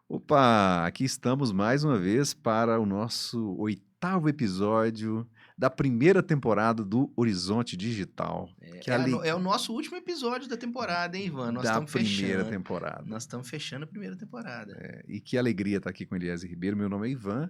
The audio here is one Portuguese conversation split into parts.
Opa, aqui estamos mais uma vez para o nosso 8º episódio da primeira temporada do Horizonte Digital. É o nosso último episódio da temporada, hein, Ivan? Nós Da estamos primeira fechando. temporada. Nós estamos fechando a primeira temporada. E que alegria estar aqui com o Eliezer Ribeiro. Meu nome é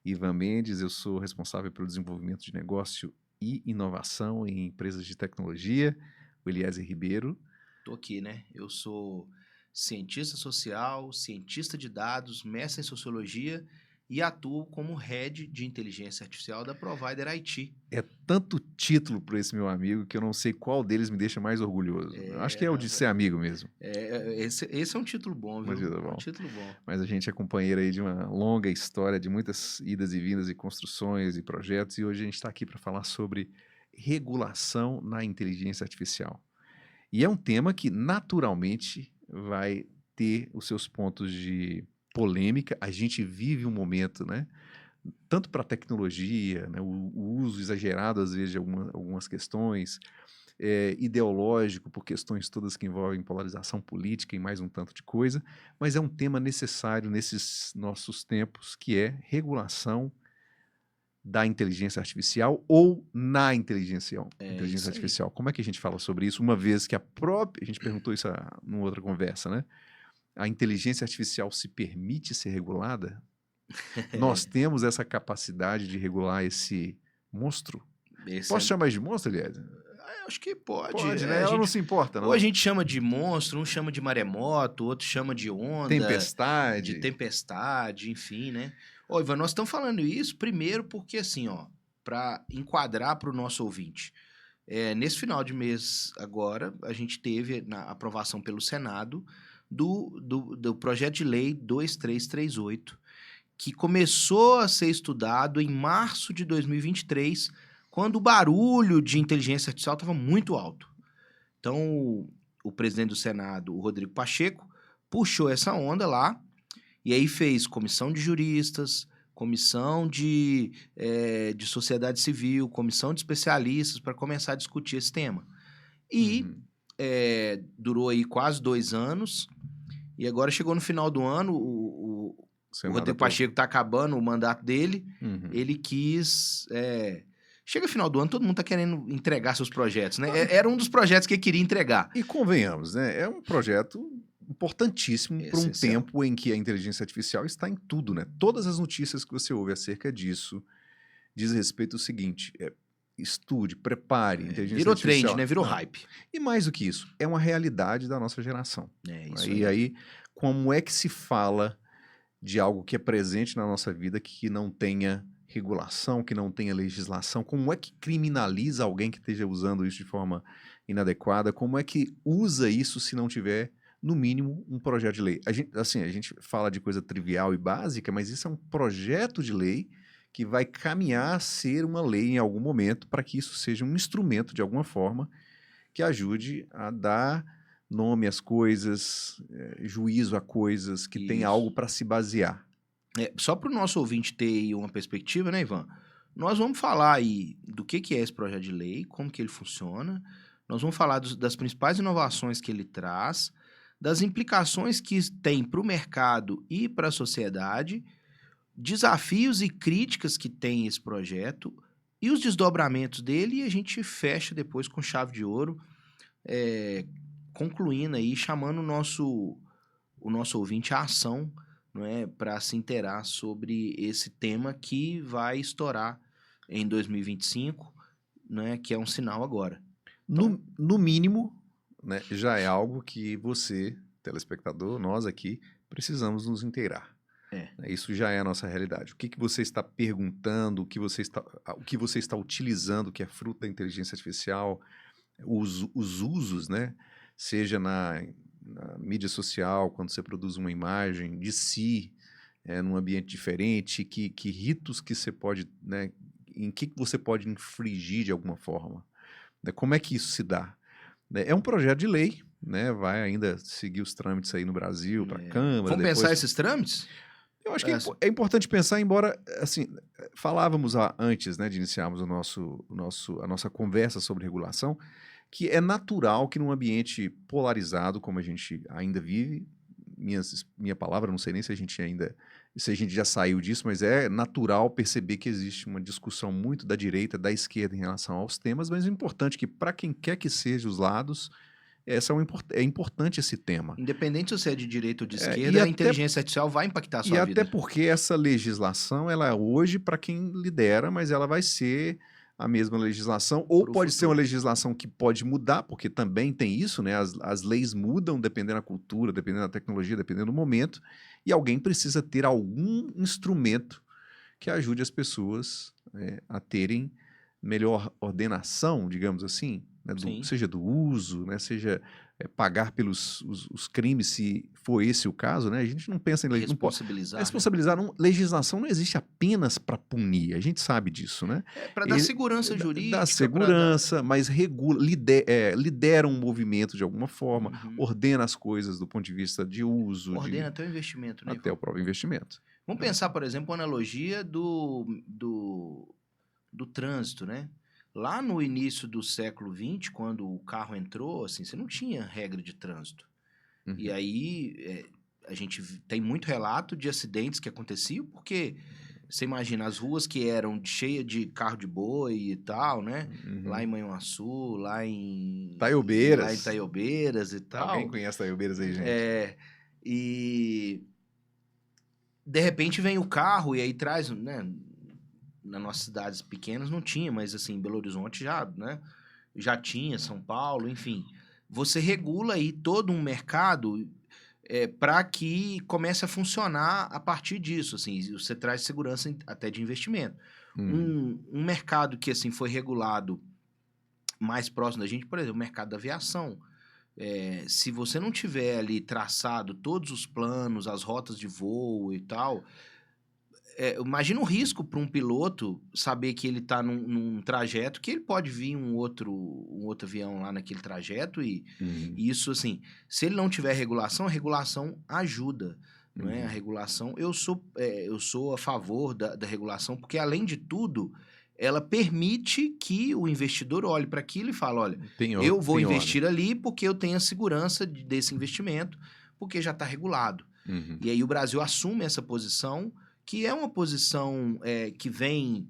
Ivan Mendes, eu sou responsável pelo desenvolvimento de negócio e inovação em empresas de tecnologia. O Eliezer Ribeiro. Tô aqui, né? Eu sou cientista social, cientista de dados, mestre em sociologia e atuo como head de inteligência artificial da Provider IT. É tanto título para esse meu amigo que eu não sei qual deles me deixa mais orgulhoso. Eu acho que é o de ser amigo mesmo. Esse é um título bom, viu? Bom. Um título bom. Mas a gente é companheiro aí de uma longa história, de muitas idas e vindas e construções e projetos, e hoje a gente está aqui para falar sobre regulação na inteligência artificial. E é um tema que naturalmente vai ter os seus pontos de polêmica. A gente vive um momento, né? Tanto para a tecnologia, né, o uso exagerado às vezes de algumas questões, ideológico por questões todas que envolvem polarização política e mais um tanto de coisa, mas é um tema necessário nesses nossos tempos, que é regulação da inteligência artificial ou na inteligência artificial. Como é que a gente fala sobre isso? Uma vez que a gente perguntou isso numa outra conversa, né? A inteligência artificial se permite ser regulada? Nós temos essa capacidade de regular esse monstro? Posso chamar de monstro, aliás? Acho que pode. Pode, né? Ela não se importa, não. Ou a gente chama de monstro, um chama de maremoto, outro chama de onda. Tempestade. De tempestade, enfim, né? Ô, Ivan, nós estamos falando isso primeiro porque, assim, ó, para enquadrar para o nosso ouvinte. Nesse final de mês agora, a gente teve a aprovação pelo Senado do projeto de lei 2338, que começou a ser estudado em março de 2023, quando o barulho de inteligência artificial estava muito alto. Então, o presidente do Senado, o Rodrigo Pacheco, puxou essa onda lá e aí fez comissão de juristas, comissão de sociedade civil, comissão de especialistas para começar a discutir esse tema. E durou aí quase 2 anos e agora chegou no final do ano, o Rodrigo Pacheco está acabando o mandato dele, ele quis... Chega no final do ano, todo mundo está querendo entregar seus projetos, né? Era um dos projetos que ele queria entregar. E convenhamos, né? É um projeto importantíssimo para um tempo em que a inteligência artificial está em tudo, né? Todas as notícias que você ouve acerca disso diz respeito ao seguinte: estude, prepare, inteligência virou artificial. Trend, né? Virou hype. E mais do que isso, é uma realidade da nossa geração. Isso e aí, como é que se fala de algo que é presente na nossa vida que não tenha regulação, que não tenha legislação? Como é que criminaliza alguém que esteja usando isso de forma inadequada? Como é que usa isso se não tiver, no mínimo, um projeto de lei? A gente fala de coisa trivial e básica, mas isso é um projeto de lei que vai caminhar a ser uma lei em algum momento para que isso seja um instrumento, de alguma forma, que ajude a dar nome às coisas, juízo a coisas, que tem algo para se basear. Só para o nosso ouvinte ter aí uma perspectiva, né, Ivan? Nós vamos falar aí do que é esse projeto de lei, como que ele funciona, nós vamos falar das principais inovações que ele traz, das implicações que tem para o mercado e para a sociedade, desafios e críticas que tem esse projeto e os desdobramentos dele, e a gente fecha depois com chave de ouro, concluindo aí, chamando o nosso ouvinte à ação, não é, para se inteirar sobre esse tema que vai estourar em 2025, né, que é um sinal agora. Então, no mínimo, né, já é algo que você, telespectador, nós aqui, precisamos nos inteirar. Isso já é a nossa realidade. O que você está perguntando, o que você está utilizando, que é fruto da inteligência artificial, os usos, né? Seja na mídia social, quando você produz uma imagem de si, num ambiente diferente, que ritos que você pode, né, em que você pode infringir de alguma forma, né? Como é que isso se dá? Né? É um projeto de lei, né? Vai ainda seguir os trâmites aí no Brasil, para a Câmara, Vamos pensar depois... esses trâmites? Eu acho que Essa- é importante pensar, embora, assim, falávamos antes, né, de iniciarmos a nossa conversa sobre regulação, que é natural que num ambiente polarizado, como a gente ainda vive, minha palavra, não sei nem se a gente ainda, se a gente já saiu disso, mas é natural perceber que existe uma discussão muito da direita, da esquerda em relação aos temas, mas é importante que, para quem quer que seja os lados, é importante esse tema. Independente se você é de direita ou de É, e esquerda, a até inteligência artificial vai impactar a e sua até vida. porque essa legislação, ela é hoje para quem lidera, mas ela vai ser a mesma legislação, ou Pro pode ser uma futuro. legislação que pode mudar, porque também tem isso, né? As leis mudam dependendo da cultura, dependendo da tecnologia, dependendo do momento, e alguém precisa ter algum instrumento que ajude as pessoas a terem melhor ordenação, digamos assim, né, Sim. seja do uso, né, seja pagar pelos os crimes, se for esse o caso, né? A gente não pensa em não pode Responsabilizar, né? responsabilizar. Legislação não existe apenas para punir, a gente sabe disso, né? É para dar segurança Dá jurídica, para dar... segurança, mas regula, lidera um movimento de alguma forma, Uhum. ordena as coisas do ponto de vista de uso, Ordena até o investimento, né, até Ivan? o próprio investimento. Vamos pensar, por exemplo, uma analogia do trânsito, né? Lá no início do século XX, quando o carro entrou, assim, você não tinha regra de trânsito. E Uhum. aí a gente tem muito relato de acidentes que aconteciam, porque você imagina as ruas que eram cheias de carro de boi e tal, né? Lá em Uhum. Manhuaçu, lá em Taiobeiras. Itaiobeiras e Alguém tal. conhece Taiobeiras aí, gente? É, e de repente vem o carro e aí traz, né? Nas nossas cidades pequenas não tinha, mas assim, em Belo Horizonte já, né? Já tinha, São Paulo, enfim. Você regula aí todo um mercado para que comece a funcionar a partir disso, assim, você traz segurança até de investimento. Uhum. Um mercado que assim foi regulado mais próximo da gente, por exemplo, o mercado da aviação. Se você não tiver ali traçado todos os planos, as rotas de voo e tal, imagina o risco para um piloto saber que ele está num trajeto, que ele pode vir um outro avião lá naquele trajeto Uhum. e isso, assim, se ele não tiver regulação, a regulação ajuda, não é? A Uhum. regulação, eu sou a favor da regulação, porque, além de tudo, ela permite que o investidor olhe para aquilo e fale, olha, eu vou Tem ordem. investir ali porque eu tenho a segurança desse investimento, porque já está regulado. Uhum. E aí o Brasil assume essa posição, que é uma posição que vem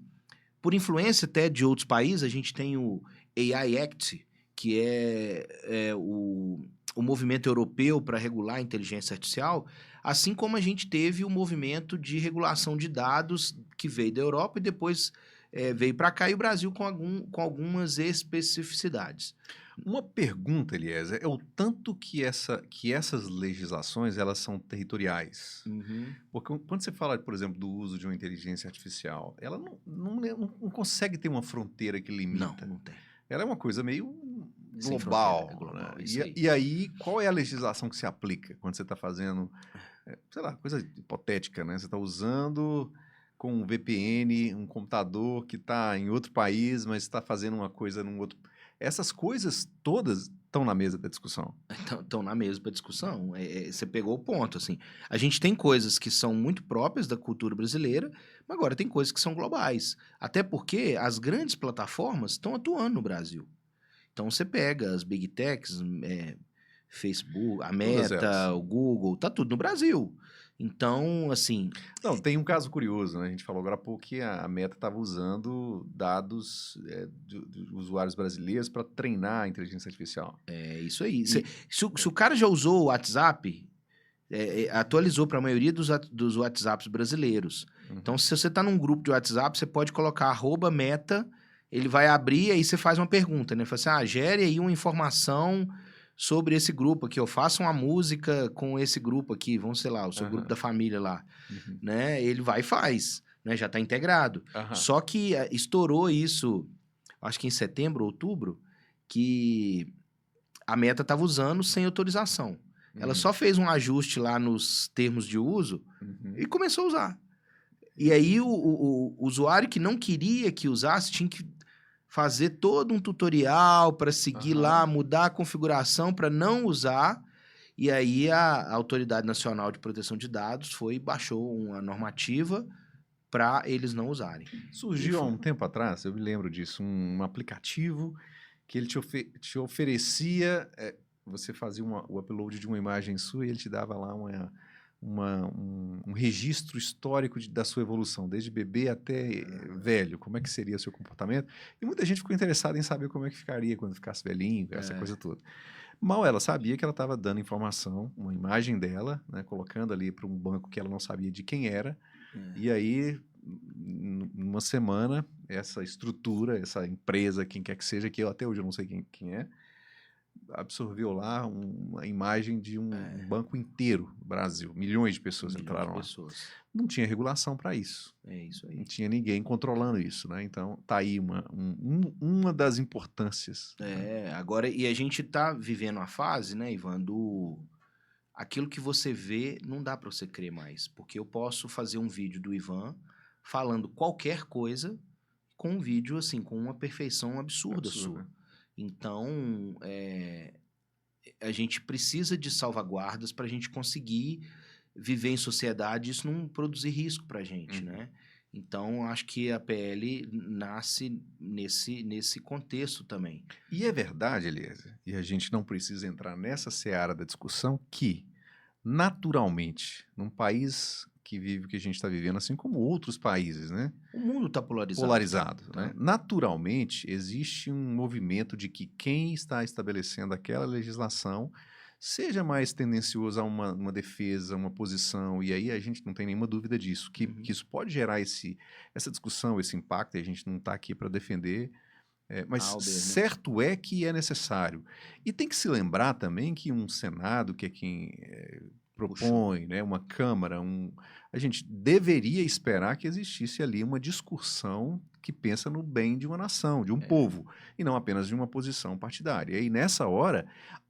por influência até de outros países. A gente tem o AI Act, que é o movimento europeu para regular a inteligência artificial, assim como a gente teve o movimento de regulação de dados que veio da Europa e depois veio para cá, e o Brasil com algumas especificidades. Uma pergunta, Eliezer, é o tanto que essas legislações elas são territoriais. Uhum. Porque quando você fala, por exemplo, do uso de uma inteligência artificial, ela não consegue ter uma fronteira que Não, limita. não tem. Ela é uma coisa meio Sem fronteira, global, é global, né? isso aí. E aí, qual é a legislação que se aplica quando você está fazendo, sei lá, coisa hipotética, né? Você está usando com um VPN um computador que está em outro país, mas está fazendo uma coisa num outro. Essas coisas todas estão na mesa da discussão. Estão na mesma discussão. Você pegou o ponto, assim. A gente tem coisas que são muito próprias da cultura brasileira, mas agora tem coisas que são globais. Até porque as grandes plataformas estão atuando no Brasil. Então você pega as Big Techs, Facebook, a Todas elas. Meta, o Google, tá tudo no Brasil. Então, assim, Não, tem um caso curioso, né? A gente falou agora há pouco que a Meta estava usando dados de usuários brasileiros para treinar a inteligência artificial. é isso aí. E- Se o cara já usou o WhatsApp, atualizou para a maioria dos WhatsApps brasileiros. Uhum. Então, se você está num grupo de WhatsApp, você pode colocar @meta, ele vai abrir e aí você faz uma pergunta, né? Fala assim, gere aí uma informação sobre esse grupo aqui, eu faço uma música com esse grupo aqui, vamos, sei lá, o seu grupo Aham. da família lá, Uhum. né? Ele vai e faz, né? Já está integrado. Aham. Só que estourou isso, acho que em setembro, outubro, que a Meta estava usando sem autorização. Ela Uhum. só fez um ajuste lá nos termos de uso Uhum. e começou a usar. E aí o usuário que não queria que usasse tinha que fazer todo um tutorial para seguir lá, Aham. mudar a configuração para não usar. E aí a Autoridade Nacional de Proteção de Dados foi e baixou uma normativa para eles não usarem. Surgiu há Enfim. um tempo atrás, eu me lembro disso, um aplicativo que ele te oferecia, você fazia o upload de uma imagem sua e ele te dava lá um registro histórico da sua evolução, desde bebê até velho, como é que seria o seu comportamento. E muita gente ficou interessada em saber como é que ficaria quando ficasse velhinho, essa coisa toda. Mal ela sabia que ela estava dando informação, uma imagem dela, né, colocando ali para um banco que ela não sabia de quem era, e aí, numa semana, essa estrutura, essa empresa, quem quer que seja, que eu até hoje eu não sei quem é, absorveu lá uma imagem de um banco inteiro no Brasil. Milhões de pessoas Milhões de entraram lá. pessoas. Não tinha regulação para isso. É isso Não aí. tinha ninguém controlando isso, né? Então, tá aí uma das importâncias. Né? Agora, e a gente tá vivendo a fase, né, Ivan, do... Aquilo que você vê, não dá para você crer mais. Porque eu posso fazer um vídeo do Ivan falando qualquer coisa com um vídeo, assim, com uma perfeição absurda Absurdo. sua. Então, a gente precisa de salvaguardas para a gente conseguir viver em sociedade e isso não produzir risco para a gente, né? Então, acho que a PL nasce nesse contexto também. E é verdade, Eliezer, e a gente não precisa entrar nessa seara da discussão, que, naturalmente, num país que vive o que a gente está vivendo, assim como outros países, né? O mundo está polarizado. Polarizado, né? Tá. Naturalmente, existe um movimento de que quem está estabelecendo aquela legislação seja mais tendencioso a uma defesa, uma posição, e aí a gente não tem nenhuma dúvida disso, que isso pode gerar essa discussão, esse impacto, e a gente não está aqui para defender, mas Albert, né? certo é que é necessário. E tem que se lembrar também que um Senado, que é quem propõe, né, uma Câmara, a gente deveria esperar que existisse ali uma discussão que pensa no bem de uma nação, de um povo, e não apenas de uma posição partidária. E aí, nessa hora,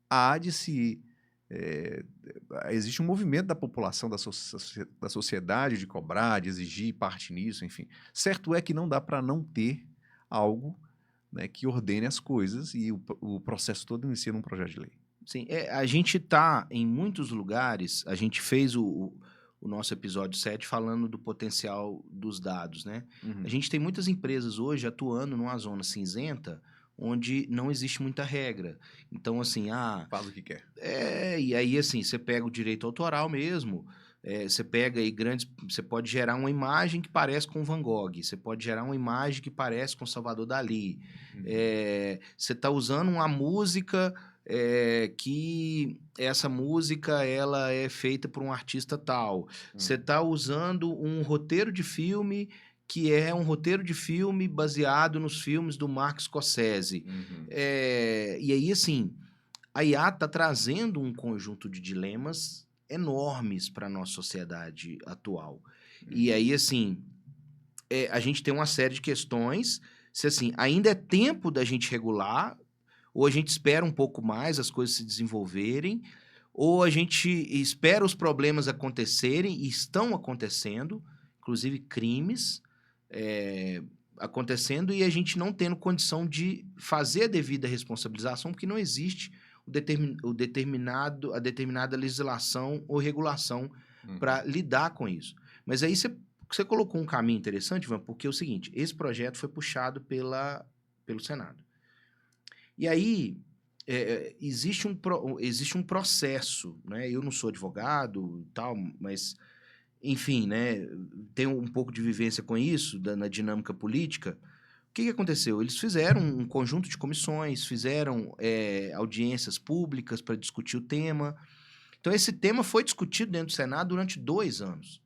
há de se... existe um movimento da população, da sociedade de cobrar, de exigir parte nisso, enfim. Certo é que não dá para não ter algo, né, que ordene as coisas e o processo todo inicia num projeto de lei. Sim, a gente está em muitos lugares, a gente fez o nosso episódio 7 falando do potencial dos dados, né? A gente tem muitas empresas hoje atuando numa zona cinzenta onde não existe muita regra. Então, assim, Faz o que quer. e aí, assim, você pega o direito autoral mesmo, você pega aí você pode gerar uma imagem que parece com Van Gogh, você pode gerar uma imagem que parece com Salvador Dalí, você está usando uma música que essa música ela é feita por um artista tal, você está usando um roteiro de filme que é um roteiro de filme baseado nos filmes do Martin Scorsese. E aí, assim, a IA está trazendo um conjunto de dilemas enormes para a nossa sociedade atual. E aí, assim, a gente tem uma série de questões. Se, assim, ainda é tempo da gente regular, ou a gente espera um pouco mais as coisas se desenvolverem, ou a gente espera os problemas acontecerem, e estão acontecendo, inclusive crimes acontecendo, e a gente não tendo condição de fazer a devida responsabilização, porque não existe a determinada legislação ou regulação para lidar com isso. Mas aí você colocou um caminho interessante, Ivan, porque é o seguinte, esse projeto foi puxado pelo Senado. E aí, existe um processo, né? Eu não sou advogado e tal, mas, enfim, né? Tenho um pouco de vivência com isso, na dinâmica política. O que aconteceu? Eles fizeram um conjunto de comissões, fizeram audiências públicas para discutir o tema. Então, esse tema foi discutido dentro do Senado durante 2 anos.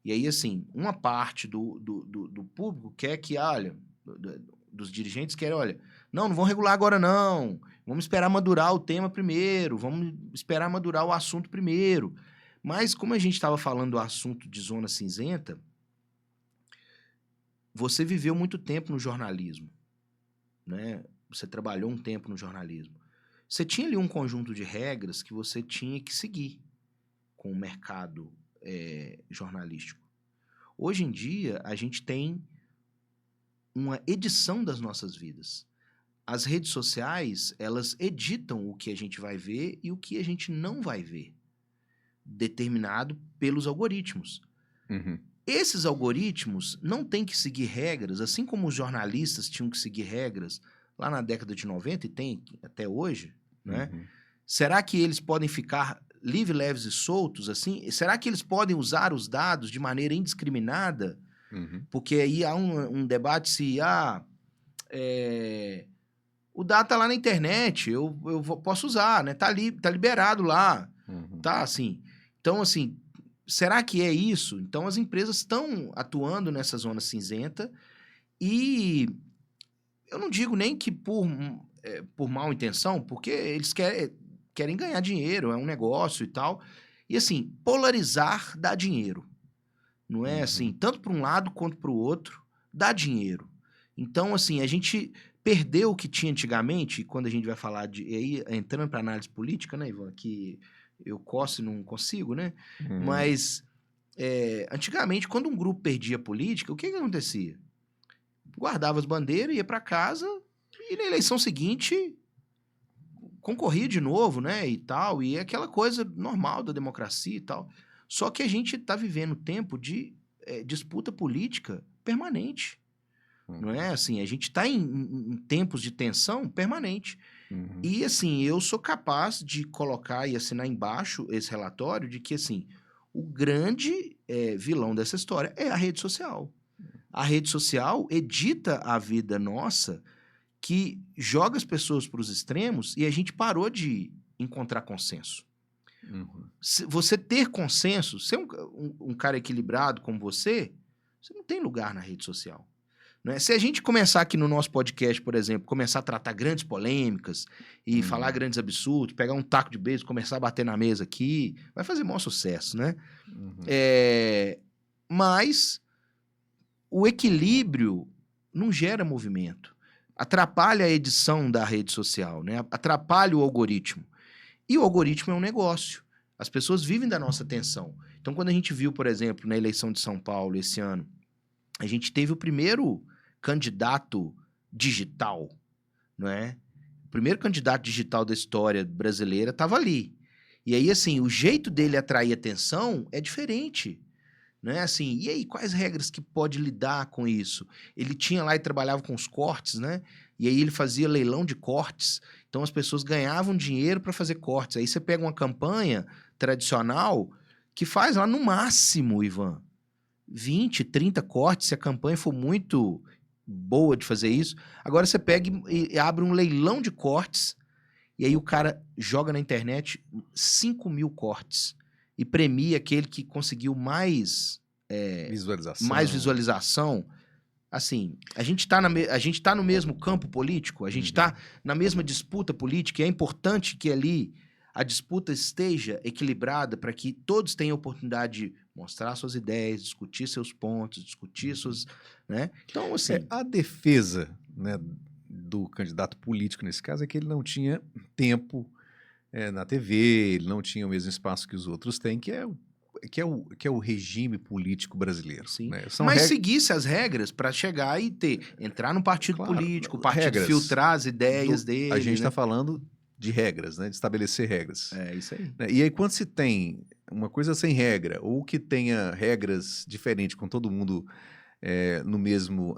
E aí, assim, uma parte do público quer que, olha, dos dirigentes querem, olha, não vão regular agora não, vamos esperar madurar o tema primeiro, vamos esperar madurar o assunto primeiro. Mas, como a gente estava falando do assunto de zona cinzenta, você viveu muito tempo no jornalismo, né? Você trabalhou um tempo no jornalismo. Você tinha ali um conjunto de regras que você tinha que seguir com o mercado jornalístico. Hoje em dia, a gente tem uma edição das nossas vidas. As redes sociais, elas editam o que a gente vai ver e o que a gente não vai ver, determinado pelos algoritmos. Uhum. Esses algoritmos não têm que seguir regras, assim como os jornalistas tinham que seguir regras lá na década de 90 e tem até hoje, né? Uhum. Será que eles podem ficar livres, leves e soltos assim? Será que eles podem usar os dados de maneira indiscriminada? Uhum. Porque aí há um debate se o dado tá lá na internet, posso usar, né? Tá ali, tá liberado lá, Uhum. tá assim. Então, assim, será que é isso? Então, as empresas estão atuando nessa zona cinzenta e eu não digo nem que por mal intenção, porque eles querem ganhar dinheiro, é um negócio e tal. E assim, polarizar dá dinheiro. Não é assim, Uhum. tanto para um lado quanto para o outro, dá dinheiro. Então, assim, a gente perdeu o que tinha antigamente, quando a gente vai falar de. E aí, entrando para análise política, né, Ivan? Que eu coço e não consigo, né? Uhum. Mas, antigamente, quando um grupo perdia política, o que acontecia? Guardava as bandeiras, ia para casa e na eleição seguinte concorria de novo, né? E tal. E é aquela coisa normal da democracia e tal. Só que a gente está vivendo tempo de disputa política permanente. Não Uhum. é assim? A gente está em tempos de tensão permanente. Uhum. E assim, eu sou capaz de colocar e assinar embaixo esse relatório de que assim, o grande vilão dessa história é a rede social. A rede social edita a vida nossa, que joga as pessoas para os extremos e a gente parou de encontrar consenso. Uhum. Você ter consenso, ser um cara equilibrado como você não tem lugar na rede social. Né? Se a gente começar aqui no nosso podcast, por exemplo, começar a tratar grandes polêmicas e falar Uhum. grandes absurdos, pegar um taco de beisebol, começar a bater na mesa aqui, vai fazer maior sucesso, né? Uhum. Mas o equilíbrio não gera movimento. Atrapalha a edição da rede social, né? Atrapalha o algoritmo. E o algoritmo é um negócio. As pessoas vivem da nossa atenção. Então, quando a gente viu, por exemplo, na eleição de São Paulo esse ano, a gente teve o primeiro candidato digital, não é? O primeiro candidato digital da história brasileira estava ali. E aí, assim, o jeito dele atrair atenção é diferente. Né? Assim, e aí, quais regras que pode lidar com isso? Ele tinha lá e trabalhava com os cortes, né? E aí ele fazia leilão de cortes. Então as pessoas ganhavam dinheiro para fazer cortes. Aí você pega uma campanha tradicional que faz lá no máximo, Ivan, 20, 30 cortes, se a campanha for muito boa de fazer isso. Agora você pega e abre um leilão de cortes, e aí o cara joga na internet 5 mil cortes e premia aquele que conseguiu mais Visualização. visualização. Assim, a gente tá no mesmo campo político, a gente Uhum. está na mesma disputa política, e é importante que ali a disputa esteja equilibrada para que todos tenham oportunidade de mostrar suas ideias, discutir seus pontos, discutir suas, né? Então, assim, A defesa, né, do candidato político nesse caso é que ele não tinha tempo na TV, ele não tinha o mesmo espaço que os outros têm, que é o regime político brasileiro. sim. Né? São Mas regras, seguisse as regras para chegar e entrar no partido claro, político, o partido regras. filtrar as ideias A gente dele, está né? falando de regras, né, de estabelecer regras. É isso aí. Né? E aí, quando se tem uma coisa sem regra, ou que tenha regras diferentes com todo mundo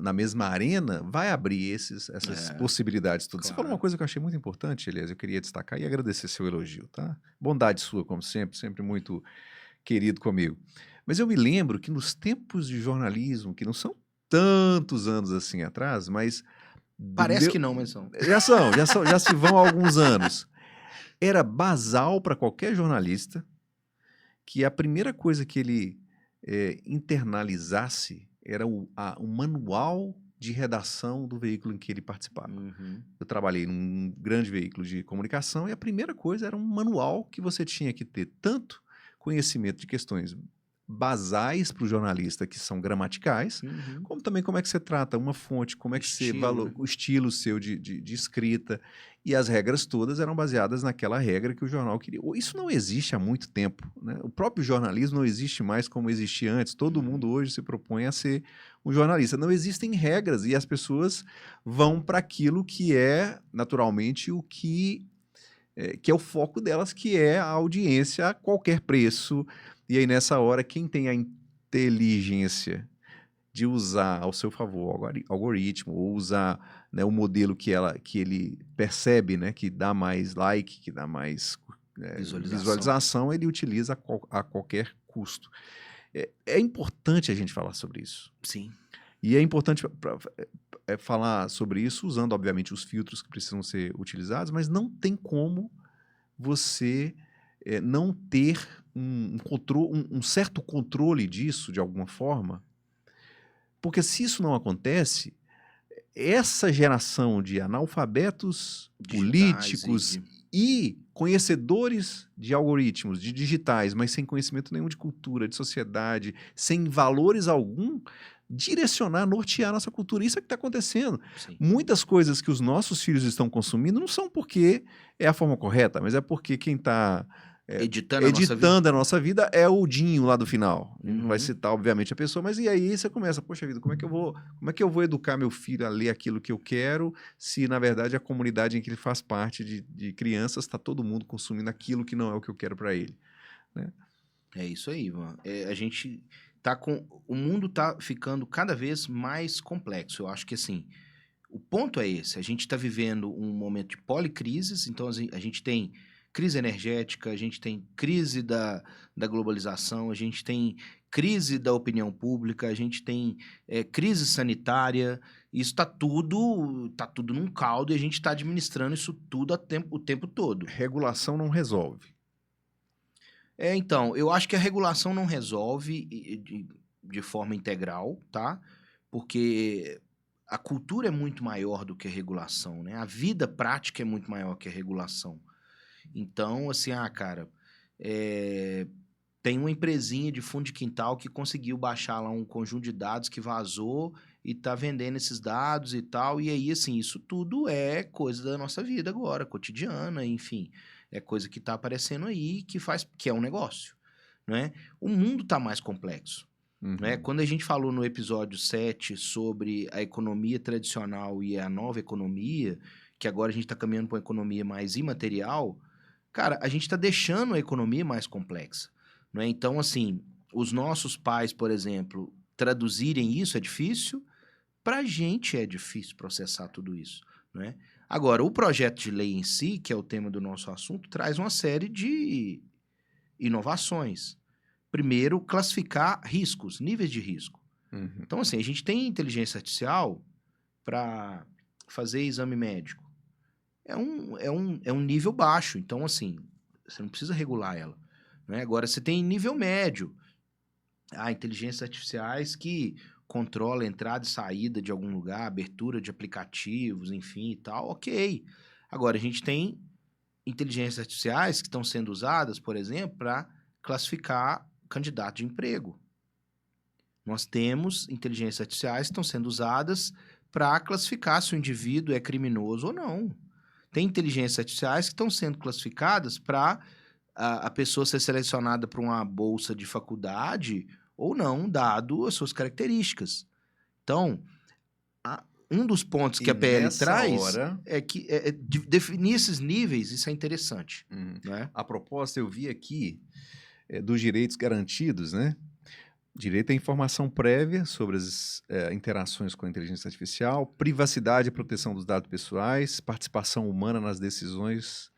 na mesma arena, vai abrir essas É, possibilidades todas. Você falou uma claro. coisa que eu achei muito importante, aliás, eu queria destacar e agradecer seu elogio, tá? Bondade sua, como sempre, sempre muito querido comigo. Mas eu me lembro que nos tempos de jornalismo, que não são tantos anos assim atrás, mas do Parece meu, que não, mas são. já se vão alguns anos. Era basal para qualquer jornalista que a primeira coisa que ele internalizasse era o manual de redação do veículo em que ele participava. Uhum. Eu trabalhei num grande veículo de comunicação e a primeira coisa era um manual que você tinha que ter tanto conhecimento de questões basais para o jornalista, que são gramaticais, Uhum. como também como é que você trata uma fonte, como é que você Estilo, né? o estilo seu de escrita. E as regras todas eram baseadas naquela regra que o jornal queria. Isso não existe há muito tempo, né? O próprio jornalismo não existe mais como existia antes. Todo mundo hoje se propõe a ser um jornalista. Não existem regras e as pessoas vão para aquilo que é, naturalmente, o que é o foco delas, que é a audiência a qualquer preço. E aí, nessa hora, quem tem a inteligência de usar ao seu favor o algoritmo, ou usar, né, o modelo que ele percebe, né, que dá mais like, que dá mais Visualização. visualização, ele utiliza a qualquer custo. É importante a gente falar sobre isso. Sim. E é importante falar sobre isso usando, obviamente, os filtros que precisam ser utilizados, mas não tem como você não ter um certo controle disso, de alguma forma, porque se isso não acontece, essa geração de analfabetos Digitais políticos e conhecedores de algoritmos, de digitais, mas sem conhecimento nenhum de cultura, de sociedade, sem valores algum, direcionar, nortear nossa cultura. Isso é que está acontecendo. Sim. Muitas coisas que os nossos filhos estão consumindo não são porque é a forma correta, mas é porque quem está editando a nossa vida é o Dinho lá do final. Não vai Uhum. citar, obviamente, a pessoa, mas e aí você começa, poxa vida, como é que eu vou educar meu filho a ler aquilo que eu quero, se na verdade a comunidade em que ele faz parte de crianças está todo mundo consumindo aquilo que não é o que eu quero para ele, né? É isso aí, Ivan. A gente tá com. O mundo tá ficando cada vez mais complexo. Eu acho que assim, o ponto é esse. A gente está vivendo um momento de policrises, então a gente tem crise energética, a gente tem crise da globalização, a gente tem crise da opinião pública, a gente tem crise sanitária. Isso tá tudo num caldo e a gente está administrando isso tudo o tempo todo. Regulação não resolve. Então, eu acho que a regulação não resolve de forma integral, tá? Porque a cultura é muito maior do que a regulação, né? A vida prática é muito maior que a regulação. Então, assim, cara, tem uma empresinha de fundo de quintal que conseguiu baixar lá um conjunto de dados que vazou e tá vendendo esses dados e tal. E aí, assim, isso tudo é coisa da nossa vida agora, cotidiana, enfim. É coisa que tá aparecendo aí que é um negócio, né? O mundo tá mais complexo, né? Quando a gente falou no episódio 7 sobre a economia tradicional e a nova economia, que agora a gente tá caminhando para uma economia mais imaterial, cara, a gente tá deixando a economia mais complexa, né? Então, assim, os nossos pais, por exemplo, traduzirem isso é difícil, pra gente é difícil processar tudo isso, né? Agora, o projeto de lei em si, que é o tema do nosso assunto, traz uma série de inovações. Primeiro, classificar riscos, níveis de risco. Então, assim, a gente tem inteligência artificial para fazer exame médico. É um nível baixo, então, assim, você não precisa regular ela, né? Agora, você tem nível médio. Há inteligências artificiais que controla a entrada e saída de algum lugar, abertura de aplicativos, enfim e tal, ok. Agora, a gente tem inteligências artificiais que estão sendo usadas, por exemplo, para classificar candidato de emprego. Nós temos inteligências artificiais que estão sendo usadas para classificar se o indivíduo é criminoso ou não. Tem inteligências artificiais que estão sendo classificadas para a pessoa ser selecionada para uma bolsa de faculdade ou não, dado as suas características. Então, um dos pontos que a PL traz é que definir esses níveis, isso é interessante. Né? A proposta eu vi aqui dos direitos garantidos, né? Direito à informação prévia sobre as interações com a inteligência artificial, privacidade e proteção dos dados pessoais, participação humana nas decisões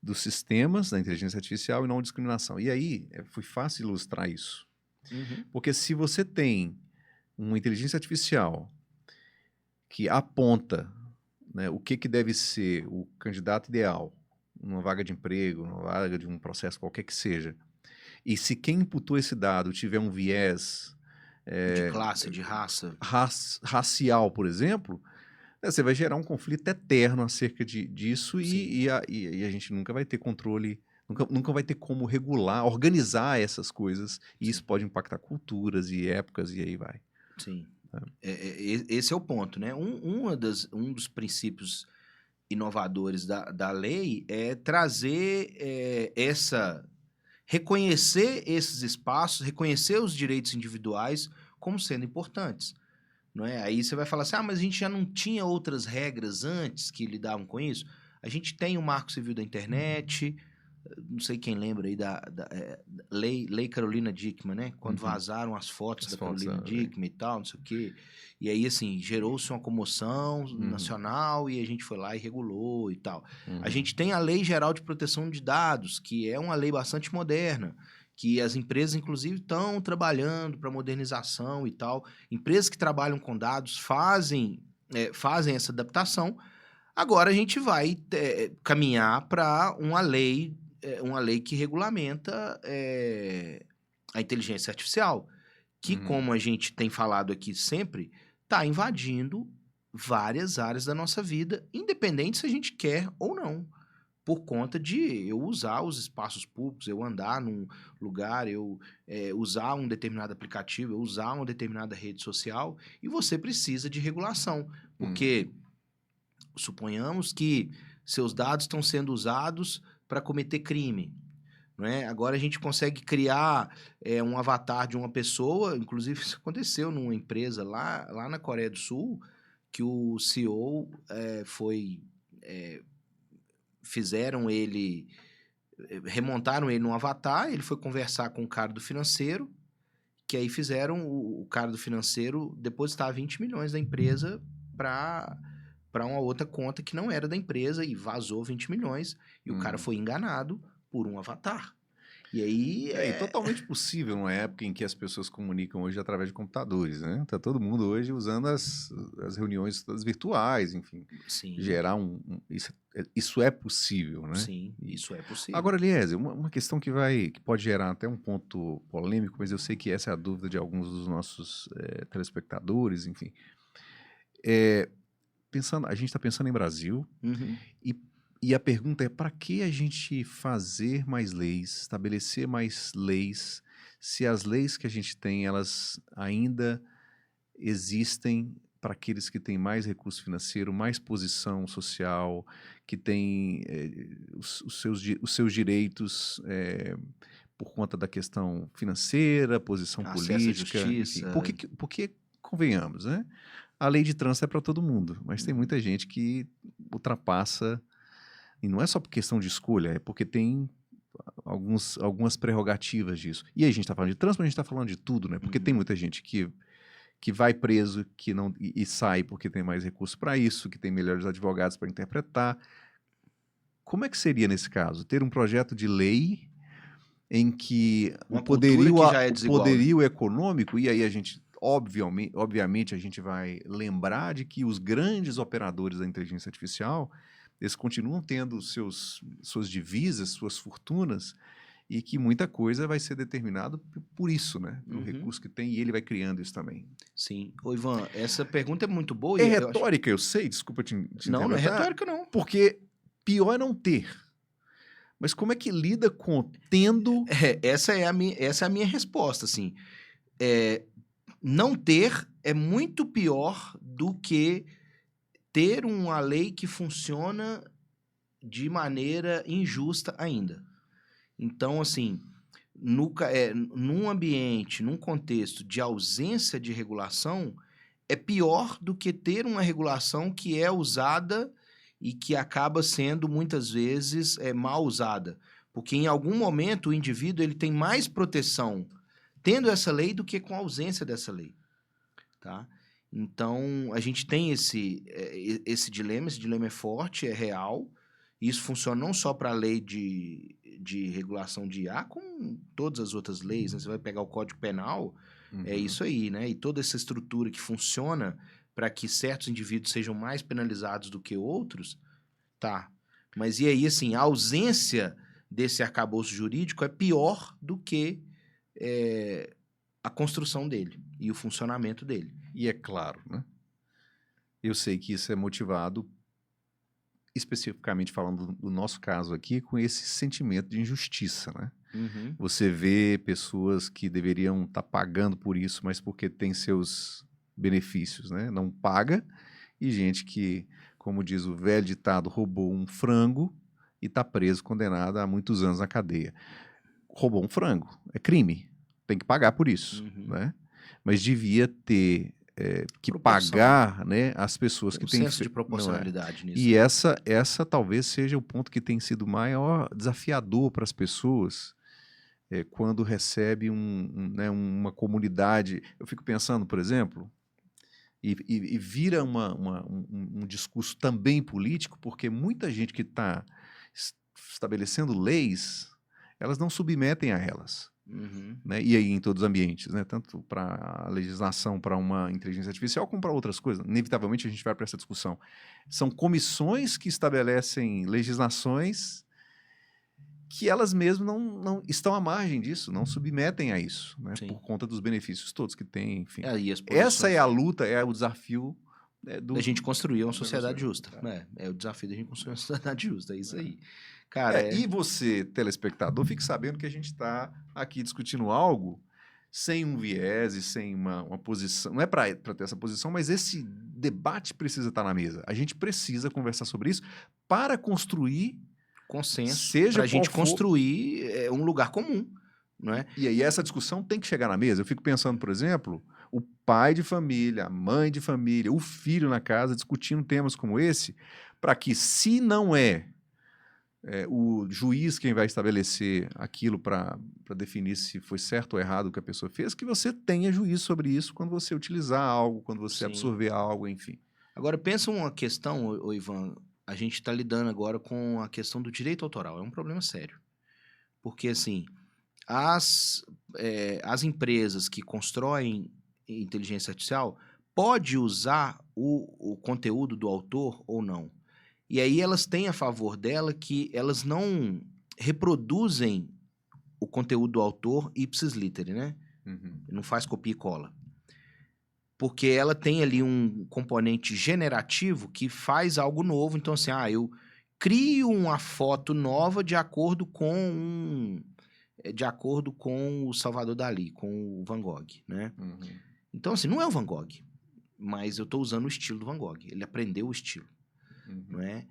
dos sistemas da inteligência artificial e não discriminação. E aí, foi fácil ilustrar isso. Porque se você tem uma inteligência artificial que aponta, né, o que deve ser o candidato ideal numa vaga de emprego, numa vaga de um processo qualquer que seja, e se quem imputou esse dado tiver um viés de classe, de raça, racial, por exemplo, você vai gerar um conflito eterno acerca disso e a gente nunca vai ter controle Nunca vai ter como regular, organizar essas coisas, e isso pode impactar culturas e épocas, e aí vai. Sim. Esse é o ponto, né? Um dos princípios inovadores da lei é trazer reconhecer esses espaços, reconhecer os direitos individuais como sendo importantes, não é? Aí você vai falar assim, mas a gente já não tinha outras regras antes que lidavam com isso? A gente tem o Marco Civil da Internet, não sei quem lembra aí da lei Carolina Dickmann, né? Quando Uhum. vazaram as fotos As da fotos Carolina da lei. Dickmann e tal, não sei o quê. E aí, assim, gerou-se uma comoção nacional e a gente foi lá e regulou e tal. A gente tem a Lei Geral de Proteção de Dados, que é uma lei bastante moderna, que as empresas, inclusive, estão trabalhando para modernização e tal. Empresas que trabalham com dados fazem essa adaptação. Agora a gente vai caminhar para uma lei que regulamenta a inteligência artificial, que, Uhum. como a gente tem falado aqui sempre, está invadindo várias áreas da nossa vida, independente se a gente quer ou não, por conta de eu usar os espaços públicos, eu andar num lugar, eu usar um determinado aplicativo, eu usar uma determinada rede social, e você precisa de regulação, porque suponhamos que seus dados estão sendo usados para cometer crime, não é? Agora a gente consegue criar um avatar de uma pessoa, inclusive isso aconteceu numa empresa lá na Coreia do Sul, que o CEO fizeram ele, remontaram ele num avatar, ele foi conversar com o cara do financeiro, que aí fizeram o cara do financeiro depositar 20 milhões da empresa para uma outra conta que não era da empresa e vazou 20 milhões e o cara foi enganado por um avatar. E aí E totalmente possível numa época em que as pessoas comunicam hoje através de computadores, né? Tá todo mundo hoje usando as reuniões todas virtuais, enfim, sim, gerar isso é possível, né? sim, E, isso é possível. agora, Eliezer, uma questão que pode gerar até um ponto polêmico, mas eu sei que essa é a dúvida de alguns dos nossos telespectadores, enfim. A gente está pensando em Brasil, Uhum, e, e a pergunta é: para que a gente fazer mais leis, estabelecer mais leis, se as leis que a gente tem, elas ainda existem para aqueles que têm mais recurso financeiro, mais posição social, que têm os seus direitos por conta da questão financeira, posição acesso à política, enfim. justiça, Porque convenhamos, né? A lei de trânsito é para todo mundo, mas tem muita gente que ultrapassa, e não é só por questão de escolha, é porque tem algumas prerrogativas disso. E aí a gente está falando de trânsito, mas a gente está falando de tudo, né? Porque tem muita gente que vai preso que não, e sai porque tem mais recurso para isso, que tem melhores advogados para interpretar. Como é que seria nesse caso? Ter um projeto de lei em que uma cultura que já é o desigual, né? poderio econômico, e aí a gente, obviamente, a gente vai lembrar de que os grandes operadores da inteligência artificial, eles continuam tendo suas divisas, suas fortunas, e que muita coisa vai ser determinado por isso, né? Pelo Uhum, recurso que tem, e ele vai criando isso também. sim. Ô, Ivan, essa pergunta é muito boa É e eu acho... retórica, eu sei, desculpa te Não, não é interpretar, retórica, não. porque pior é não ter. Mas como é que lida com tendo. Essa é a minha resposta, assim. É, não ter é muito pior do que ter uma lei que funciona de maneira injusta ainda. Então, assim, num ambiente, num contexto de ausência de regulação, é pior do que ter uma regulação que é usada e que acaba sendo muitas vezes mal usada. Porque em algum momento o indivíduo ele tem mais proteção tendo essa lei do que com a ausência dessa lei, tá? Então, a gente tem esse dilema é forte, é real, e isso funciona não só para a lei de regulação de IA, como todas as outras leis, né? Você vai pegar o Código Penal, é Uhum. isso aí, né? E toda essa estrutura que funciona para que certos indivíduos sejam mais penalizados do que outros, tá. Mas e aí, assim, a ausência desse arcabouço jurídico é pior do que é, a construção dele e o funcionamento dele. E é claro, né? Eu sei que isso é motivado especificamente falando do nosso caso aqui, com esse sentimento de injustiça, né? Uhum. Você vê pessoas que deveriam estar pagando por isso, mas porque tem seus benefícios, né? Não paga, e gente que, como diz o velho ditado, roubou um frango e está preso, condenado a muitos anos na cadeia. Roubou um frango, é crime, tem que pagar por isso, Uhum. né? Mas devia ter que Proporção. pagar, né, as pessoas Tem que um têm senso de não é? proporcionalidade nisso. E essa talvez seja o ponto que tem sido maior desafiador para as pessoas quando recebe né, uma comunidade. Eu fico pensando, por exemplo, e vira um discurso também político, porque muita gente que está estabelecendo leis, elas não submetem a elas. Uhum. Né? E aí em todos os ambientes, né? Tanto para a legislação, para uma inteligência artificial, como para outras coisas. Inevitavelmente a gente vai para essa discussão. São comissões que estabelecem legislações que elas mesmas não estão à margem disso, não submetem a isso, né? Sim. Por conta dos benefícios todos que tem, enfim. E as Essa é a posições luta, é o desafio da gente construir uma do sociedade negócio, justa. cara. É o desafio da gente construir uma sociedade justa, é isso aí. Cara, E você, telespectador, fique sabendo que a gente está aqui discutindo algo sem um viés e sem uma posição. Não é para ter essa posição, mas esse debate precisa estar na mesa. A gente precisa conversar sobre isso para construir consenso seja para a qual gente for. construir um lugar comum, não é? E aí essa discussão tem que chegar na mesa. Eu fico pensando, por exemplo, o pai de família, a mãe de família, o filho na casa discutindo temas como esse, para que, se não o juiz quem vai estabelecer aquilo para definir se foi certo ou errado o que a pessoa fez, que você tenha juízo sobre isso quando você utilizar algo, quando você Sim. absorver algo, enfim. Agora, pensa uma questão, ô Ivan, a gente está lidando agora com a questão do direito autoral. É um problema sério. Porque, assim, as empresas que constroem inteligência artificial pode usar o conteúdo do autor ou não. E aí elas têm a favor dela que elas não reproduzem o conteúdo do autor ipsis literi, né? Uhum. Não faz copia e cola. Porque ela tem ali um componente generativo que faz algo novo. Então, assim, eu crio uma foto nova de acordo com o Salvador Dalí, com o Van Gogh, né? Uhum. Então, assim, não é o Van Gogh, mas eu estou usando o estilo do Van Gogh. Ele aprendeu o estilo, não é?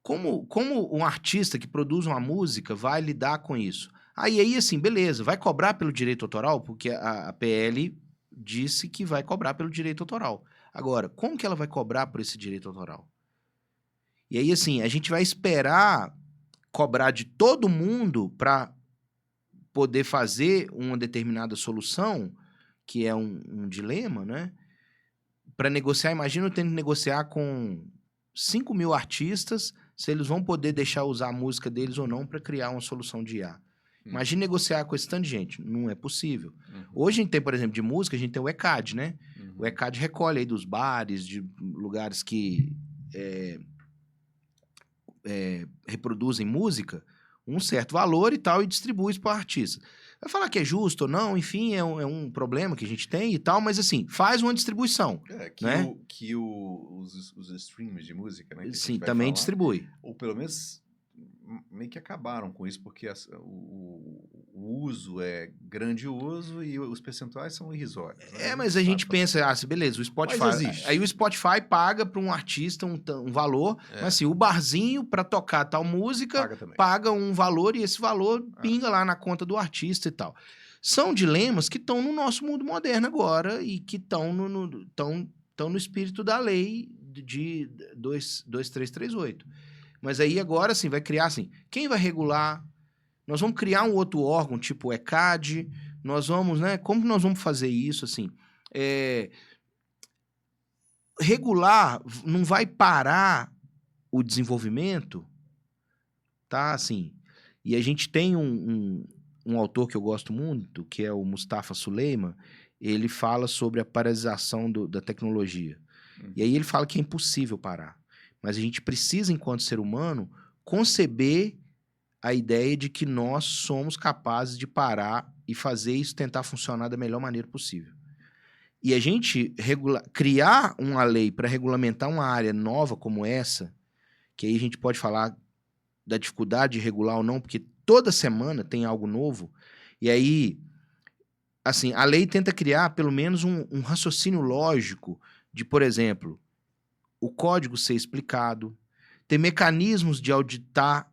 Como um artista que produz uma música vai lidar com isso? Aí, assim, beleza, vai cobrar pelo direito autoral? Porque a PL disse que vai cobrar pelo direito autoral. Agora, como que ela vai cobrar por esse direito autoral? E aí, assim, a gente vai esperar cobrar de todo mundo para poder fazer uma determinada solução, que é um dilema, né? Para negociar, imagina eu tendo que negociar com 5 mil artistas se eles vão poder deixar usar a música deles ou não para criar uma solução de IA. Imagina negociar com esse tanto de gente. Não é possível. Hoje a gente tem, por exemplo, de música, a gente tem o ECAD, né? O ECAD recolhe aí dos bares, de lugares que reproduzem música, um certo valor e tal, e distribui isso para o artista. Vai falar que é justo ou não, enfim, é um problema que a gente tem e tal, mas assim, faz uma distribuição. Né? Os streams de música, né? Que sim, também distribui. Ou pelo menos meio que acabaram com isso, porque o uso é grandioso e os percentuais são irrisórios. Né? Mas a gente pensa, beleza, o Spotify. Mas existe. Aí o Spotify paga para um artista um valor, mas assim, o barzinho para tocar tal música paga um valor e esse valor pinga lá na conta do artista e tal. São dilemas que estão no nosso mundo moderno agora e que estão no espírito da lei de 2338. Mas aí agora, assim, vai criar assim, quem vai regular? Nós vamos criar um outro órgão, tipo o ECAD, nós vamos, né? Como que nós vamos fazer isso, assim? Regular não vai parar o desenvolvimento, tá? Assim, e a gente tem um autor que eu gosto muito, que é o Mustafa Suleyman, ele fala sobre a paralisação da tecnologia. E aí ele fala que é impossível parar. Mas a gente precisa, enquanto ser humano, conceber a ideia de que nós somos capazes de parar e fazer isso tentar funcionar da melhor maneira possível. E a gente criar uma lei para regulamentar uma área nova como essa, que aí a gente pode falar da dificuldade de regular ou não, porque toda semana tem algo novo, e aí, assim, a lei tenta criar pelo menos um raciocínio lógico de, por exemplo, o código ser explicado, ter mecanismos de auditar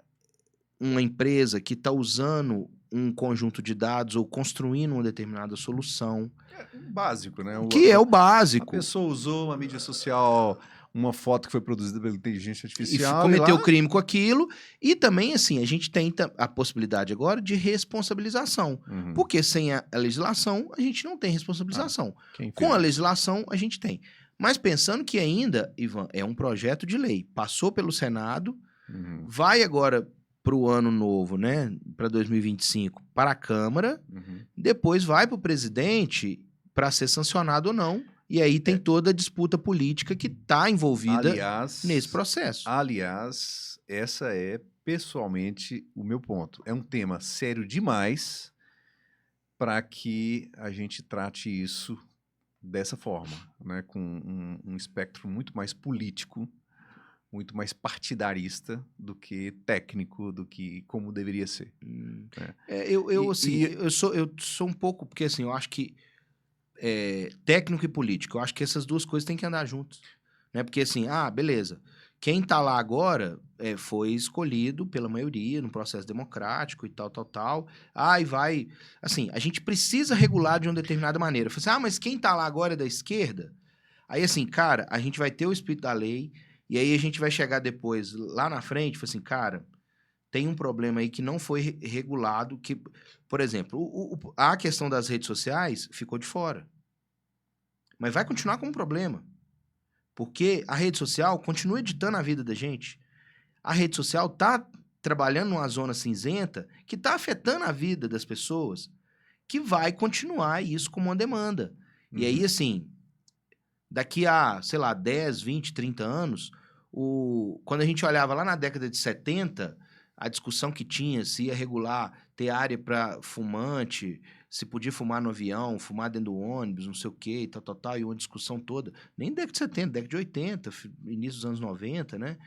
uma empresa que está usando um conjunto de dados ou construindo uma determinada solução, É um básico, né? que é o A básico. pessoa usou uma mídia social, uma foto que foi produzida pela inteligência E artificial cometeu lá... crime com aquilo. E também, assim, a gente tem a possibilidade agora de responsabilização. Uhum. Porque sem a legislação, a gente não tem responsabilização. Quem Com fez a isso? legislação, a gente tem. Mas pensando que ainda, Ivan, é um projeto de lei. Passou pelo Senado, Uhum. vai agora para o ano novo, né? Para 2025, para a Câmara. Uhum. Depois vai para o presidente para ser sancionado ou não. E aí tem toda a disputa política que está envolvida nesse processo. Aliás, essa é pessoalmente o meu ponto. É um tema sério demais para que a gente trate isso dessa forma, né? Com um espectro muito mais político, muito mais partidarista do que técnico, do que como deveria ser. Né? Eu sou um pouco, porque assim, eu acho que técnico e político, eu acho que essas duas coisas têm que andar juntas. Né? Porque assim, beleza, quem tá lá agora foi escolhido pela maioria no processo democrático e tal, tal, tal. E vai... Assim, a gente precisa regular de uma determinada maneira. Eu falei assim, mas quem tá lá agora é da esquerda? Aí assim, cara, a gente vai ter o espírito da lei e aí a gente vai chegar depois, lá na frente, falei assim, cara, tem um problema aí que não foi regulado, que, por exemplo, a questão das redes sociais ficou de fora. Mas vai continuar como um problema. Porque a rede social continua editando a vida da gente. A rede social tá trabalhando numa zona cinzenta que tá afetando a vida das pessoas, que vai continuar isso como uma demanda. E aí, assim, daqui a, sei lá, 10, 20, 30 anos, quando a gente olhava lá na década de 70, a discussão que tinha se ia regular, ter área para fumante, se podia fumar no avião, fumar dentro do ônibus, não sei o quê, e tal, tal, tal, e uma discussão toda. Nem década de 70, década de 80, início dos anos 90, né?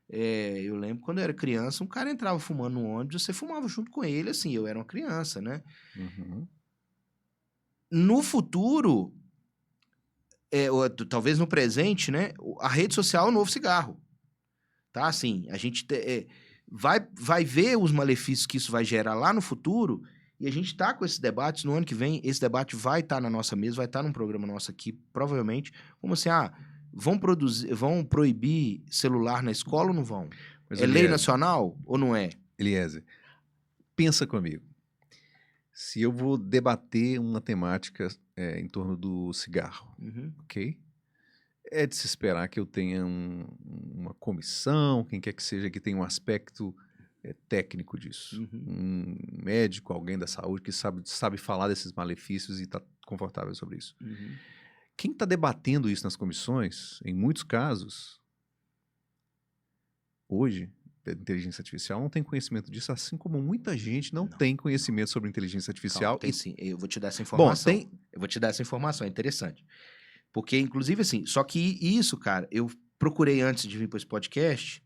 Eu lembro quando eu era criança, um cara entrava fumando no ônibus, você fumava junto com ele, assim, eu era uma criança, né? Uhum. No futuro, ou talvez no presente, né? A rede social é o novo cigarro. Tá? Assim, a gente vai ver os malefícios que isso vai gerar lá no futuro e a gente tá com esses debates no ano que vem. Esse debate vai estar na nossa mesa, vai estar num programa nosso aqui, provavelmente. Como assim, vão proibir celular na escola ou não vão? Mas, É lei Eliezer, nacional ou não é? Eliezer, pensa comigo. Se eu vou debater uma temática em torno do cigarro, Uhum. ok? É de se esperar que eu tenha uma comissão, quem quer que seja, que tenha um aspecto técnico disso. Uhum. Um médico, alguém da saúde que sabe falar desses malefícios e está confortável sobre isso. Uhum. Quem está debatendo isso nas comissões, em muitos casos, hoje, a inteligência artificial não tem conhecimento disso, assim como muita gente não tem conhecimento sobre inteligência artificial. Calma, tem sim. Eu vou te dar essa Bom, informação. Eu vou te dar essa informação, é interessante. Porque, inclusive, assim, só que isso, cara, eu procurei antes de vir para esse podcast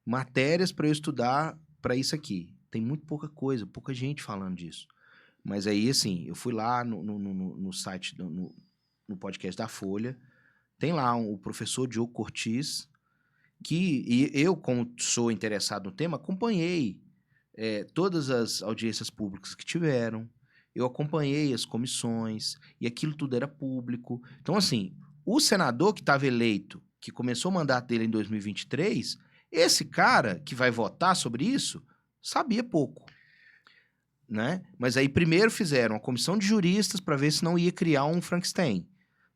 matérias para eu estudar para isso aqui. Tem muito pouca coisa, pouca gente falando disso. Mas aí, assim, eu fui lá no site, no podcast da Folha, tem lá o professor Diogo Cortis, e eu, como sou interessado no tema, acompanhei todas as audiências públicas que tiveram, eu acompanhei as comissões, e aquilo tudo era público. Então, assim, o senador que estava eleito, que começou o mandato dele em 2023, esse cara que vai votar sobre isso, sabia pouco. Né? Mas aí primeiro fizeram uma comissão de juristas para ver se não ia criar um Frankenstein.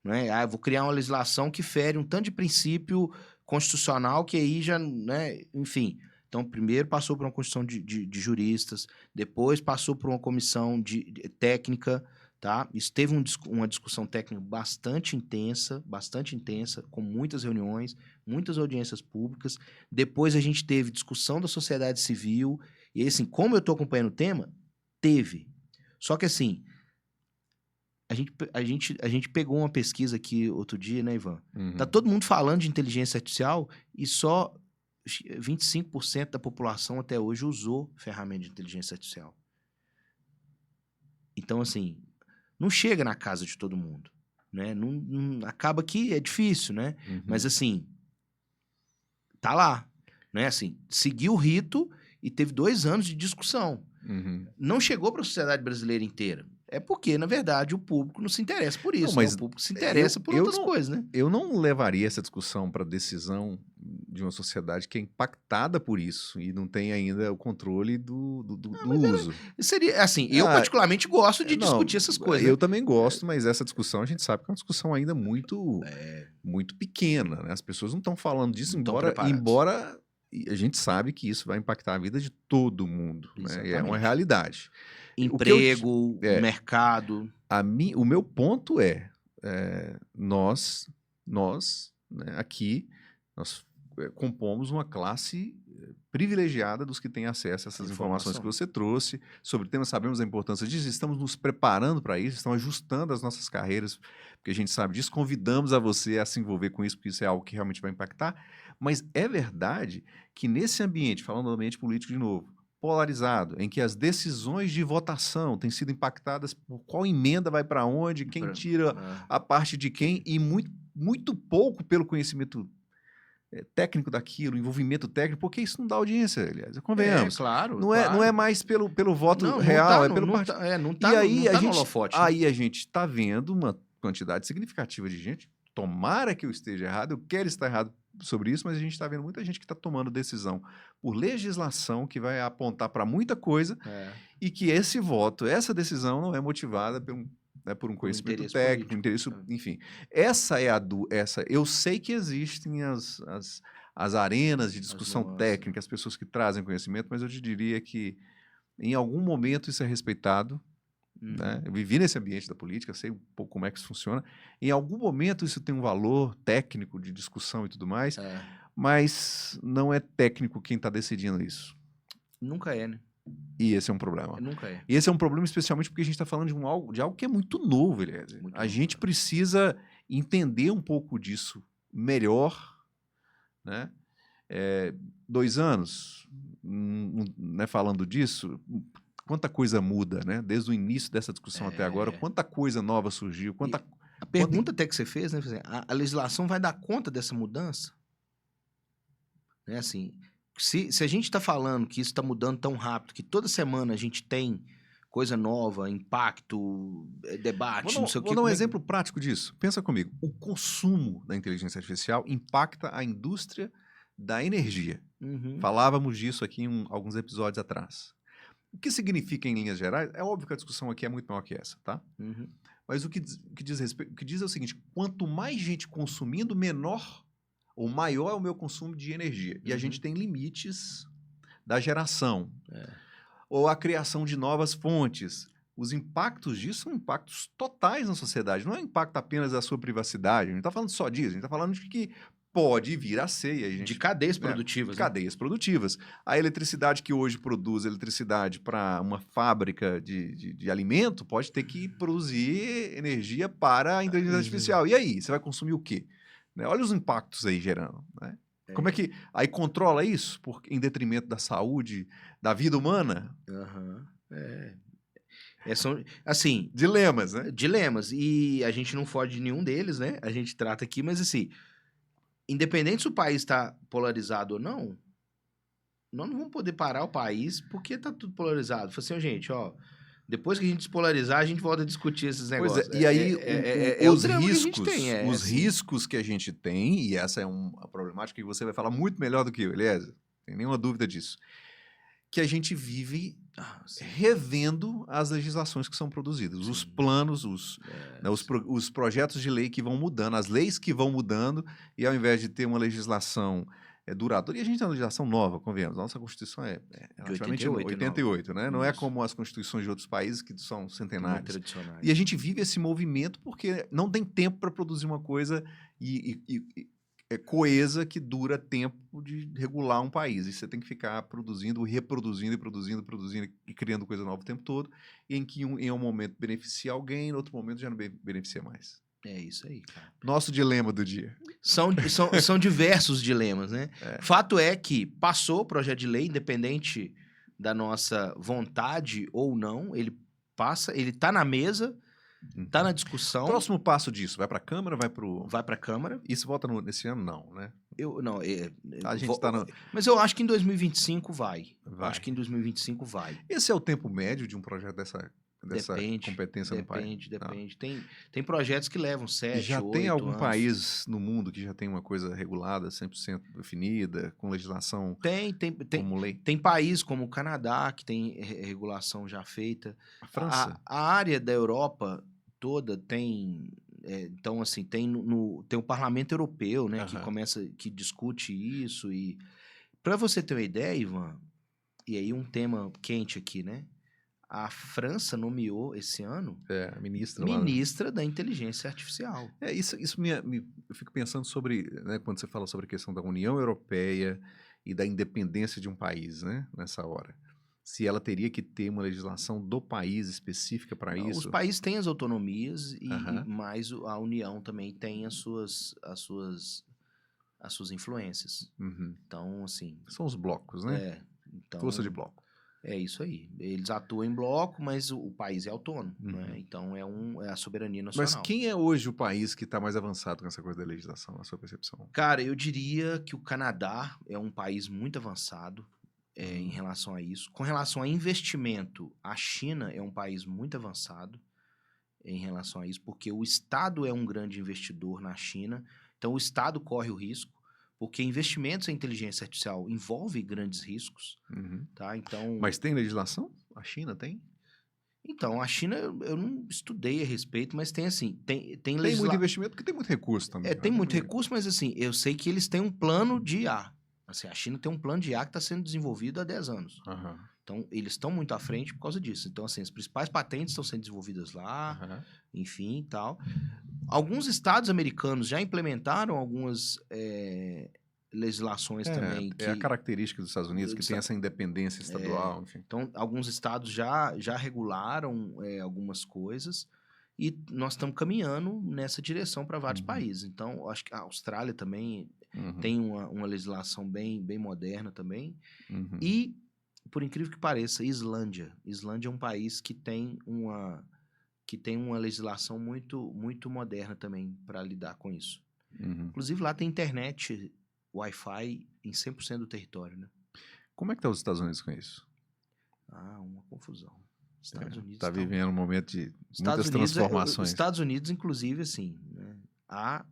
Né? Eu vou criar uma legislação que fere um tanto de princípio constitucional que aí já, né, enfim. Então, primeiro passou por uma comissão de juristas, depois passou por uma comissão de técnica, tá? Isso teve uma discussão técnica bastante intensa, com muitas reuniões, muitas audiências públicas. Depois a gente teve discussão da sociedade civil. E aí, assim, como eu estou acompanhando o tema, teve. Só que, assim, a gente pegou uma pesquisa aqui outro dia, né, Ivan? Uhum. Tá todo mundo falando de inteligência artificial e só 25% da população até hoje usou ferramenta de inteligência artificial. Então, assim, não chega na casa de todo mundo, né? Acaba que é difícil, né? Mas, assim, tá lá, né? Assim, seguiu o rito e teve 2 anos de discussão. Não chegou para a sociedade brasileira inteira. É porque, na verdade, o público não se interessa por isso, Não, né? mas O público se interessa por outras coisas, né? eu não levaria essa discussão para decisão de uma sociedade que é impactada por isso e não tem ainda o controle do uso. Seria, assim, eu particularmente gosto de Não, discutir essas coisas, eu né? também gosto, mas essa discussão a gente sabe que é uma discussão ainda muito pequena, né? As pessoas não estão falando disso, Não tão embora a gente sabe que isso vai impactar a vida de todo mundo, né? E é uma Exatamente. realidade. Emprego, mercado. O meu ponto é, nós, né, aqui, nós compomos uma classe privilegiada dos que têm acesso a essas informações que você trouxe sobre o tema, sabemos a importância disso, estamos nos preparando para isso, estamos ajustando as nossas carreiras, porque a gente sabe disso, convidamos a você a se envolver com isso, porque isso é algo que realmente vai impactar, mas é verdade que nesse ambiente, falando do ambiente político de novo, polarizado, em que as decisões de votação têm sido impactadas por qual emenda vai para onde, quem tira a parte de quem, e muito pouco pelo conhecimento técnico daquilo, envolvimento técnico, porque isso não dá audiência, aliás, convenhamos. Claro. Não é mais pelo voto real, é pelo partido. E aí aí a gente está vendo uma quantidade significativa de gente, tomara que eu esteja errado, eu quero estar errado sobre isso, mas a gente está vendo muita gente que está tomando decisão por legislação que vai apontar para muita coisa e que esse voto, essa decisão não é motivada por um conhecimento técnico, interesse, enfim. Eu sei que existem as arenas de discussão técnica, as pessoas que trazem conhecimento, mas eu te diria que em algum momento isso é respeitado. Né? Eu vivi nesse ambiente da política, sei um pouco como é que isso funciona. Em algum momento isso tem um valor técnico de discussão e tudo mais, mas não é técnico quem está decidindo isso. Nunca é, né? E esse é um problema. Nunca é. E esse é um problema especialmente porque a gente está falando de algo que é muito novo, Eliezer. A gente precisa entender um pouco disso melhor, né? 2 anos, né, falando disso, quanta coisa muda, né? Desde o início dessa discussão até agora, quanta coisa nova surgiu, A pergunta até que você fez, né? A legislação vai dar conta dessa mudança? Né, assim, se a gente está falando que isso está mudando tão rápido, que toda semana a gente tem coisa nova, impacto, debate, não sei o quê. Vou dar um exemplo prático disso. Pensa comigo. O consumo da inteligência artificial impacta a indústria da energia. Falávamos disso aqui em alguns episódios atrás. O que significa em linhas gerais? É óbvio que a discussão aqui é muito maior que essa, tá? Mas o que diz é o seguinte: quanto mais gente consumindo, menor ou maior é o meu consumo de energia. E a gente tem limites da geração. Ou a criação de novas fontes. Os impactos disso são impactos totais na sociedade. Não é um impacto apenas da sua privacidade. A gente não está falando só disso. A gente está falando de que pode vir a ser. De cadeias produtivas. Cadeias produtivas. A eletricidade que hoje produz eletricidade para uma fábrica de alimento pode ter que produzir energia para a inteligência artificial. E aí? Você vai consumir o quê? Né? Olha os impactos aí gerando. Né? Como é que aí controla isso em detrimento da saúde, da vida humana? São, assim... Dilemas, né? Dilemas. E a gente não foge de nenhum deles, né? A gente trata aqui, mas assim... Independente se o país está polarizado ou não, nós não vamos poder parar o país porque está tudo polarizado. Falei assim, gente, ó... Depois que a gente despolarizar, a gente volta a discutir esses negócios. E aí, os assim. riscos que a gente tem, e essa é uma problemática que você vai falar muito melhor do que eu, Eliezer, tem nenhuma dúvida disso, que a gente vive revendo as legislações que são produzidas, os planos, os projetos de lei que vão mudando, as leis que vão mudando, e ao invés de ter uma legislação duradoura, e a gente tem uma legislação nova, convenhamos, nossa Constituição é relativamente 88, né? Não é como as constituições de outros países que são centenárias. E a gente vive esse movimento porque não tem tempo para produzir uma coisa coesa que dura tempo de regular um país. E você tem que ficar produzindo, reproduzindo, produzindo e criando coisa nova o tempo todo, em que em um momento beneficia alguém, em outro momento já não beneficia mais. É isso aí, cara. Nosso dilema do dia. São diversos dilemas, né? É. Fato é que passou o projeto de lei, independente da nossa vontade ou não, ele passa, ele tá na mesa, tá na discussão, Próximo passo disso, vai para a Câmara, vai para vai pra Câmara. Isso volta nesse ano, não, né? Não, A gente tá no... mas eu acho que em 2025 vai. Vai. Acho que em 2025 vai. Esse é o tempo médio de um projeto dessa competência no país? Depende. Tem projetos que levam 7, Já 8 tem algum anos. país no mundo que já tem uma coisa regulada, 100% definida, com legislação como lei? Tem país como o Canadá, que tem regulação já feita. A França? A área da Europa toda tem... então, assim, tem o Parlamento Europeu, né, que discute isso. E para você ter uma ideia, Ivan, e aí um tema quente aqui, né? A França nomeou esse ano A ministra lá, né? ministra da Inteligência Artificial. Isso eu fico pensando sobre, né, quando você fala sobre a questão da União Europeia e da independência de um país, né, nessa hora. Se ela teria que ter uma legislação do país específica para Os isso. países têm as autonomias, mas a União também tem as suas influências. Uhum. Então, assim... São os blocos, né? Então, Força de bloco. É isso aí. Eles atuam em bloco, mas o país é autônomo, né? Então é a soberania nacional. Mas quem é hoje o país que está mais avançado com essa coisa da legislação, na sua percepção? Cara, eu diria que o Canadá é um país muito avançado em relação a isso. Com relação a investimento, a China é um país muito avançado em relação a isso, porque o Estado é um grande investidor na China, então o Estado corre o risco. Porque investimentos em inteligência artificial envolve grandes riscos, tá? Então... Mas tem legislação? A China tem? Então, a China, eu não estudei a respeito, mas tem assim, tem muito investimento porque tem muito recurso também. tem muito recurso, mas assim, eu sei que eles têm um plano de IA. Assim, a China tem um plano de IA que está sendo desenvolvido há 10 anos. Então, eles estão muito à frente por causa disso. Então, assim, as principais patentes estão sendo desenvolvidas lá, enfim, tal. Alguns estados americanos já implementaram algumas legislações também. É a característica dos Estados Unidos, que tem essa independência estadual, enfim. Então, alguns estados já regularam algumas coisas e nós estamos caminhando nessa direção para vários países. Então, acho que a Austrália também tem uma legislação bem moderna também. E, por incrível que pareça, Islândia é um país que tem uma legislação muito moderna também para lidar com isso. Inclusive, lá tem internet, Wi-Fi em 100% do território, né? Como é que tá os Estados Unidos com isso? Uma confusão. Estados Unidos está vivendo um momento de muitas transformações. Estados Unidos, inclusive, assim, né, há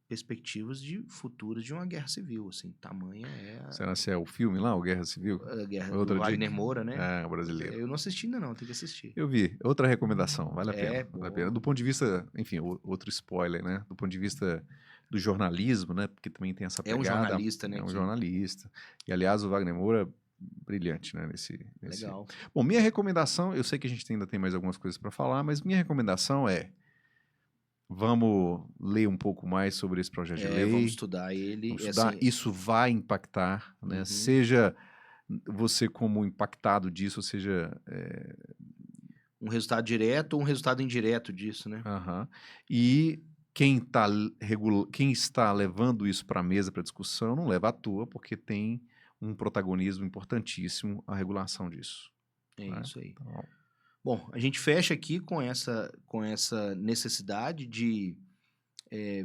perspectivas futuras de uma guerra civil, assim, tamanha Será que é o filme lá, o Guerra Civil? A guerra do Wagner Moura, né? O brasileiro. Eu não assisti ainda não, tem que assistir. Eu vi. Outra recomendação, vale a pena. Vale a pena. Do ponto de vista, enfim, outro spoiler, né? Do ponto de vista do jornalismo, né? Porque também tem essa pegada. É um jornalista, né? É um jornalista. E, aliás, o Wagner Moura, brilhante, né? Legal. Bom, minha recomendação, eu sei que a gente ainda tem mais algumas coisas para falar, mas minha recomendação é: vamos ler um pouco mais sobre esse projeto de lei. Vamos estudar ele. Vamos estudar. Assim, isso vai impactar, né? Seja você como impactado disso, ou seja... um resultado direto ou um resultado indireto disso, né? E quem está levando isso para a mesa, para discussão, não leva à toa, porque tem um protagonismo importantíssimo a regulação disso. Isso aí. Então... Bom, a gente fecha aqui com essa necessidade de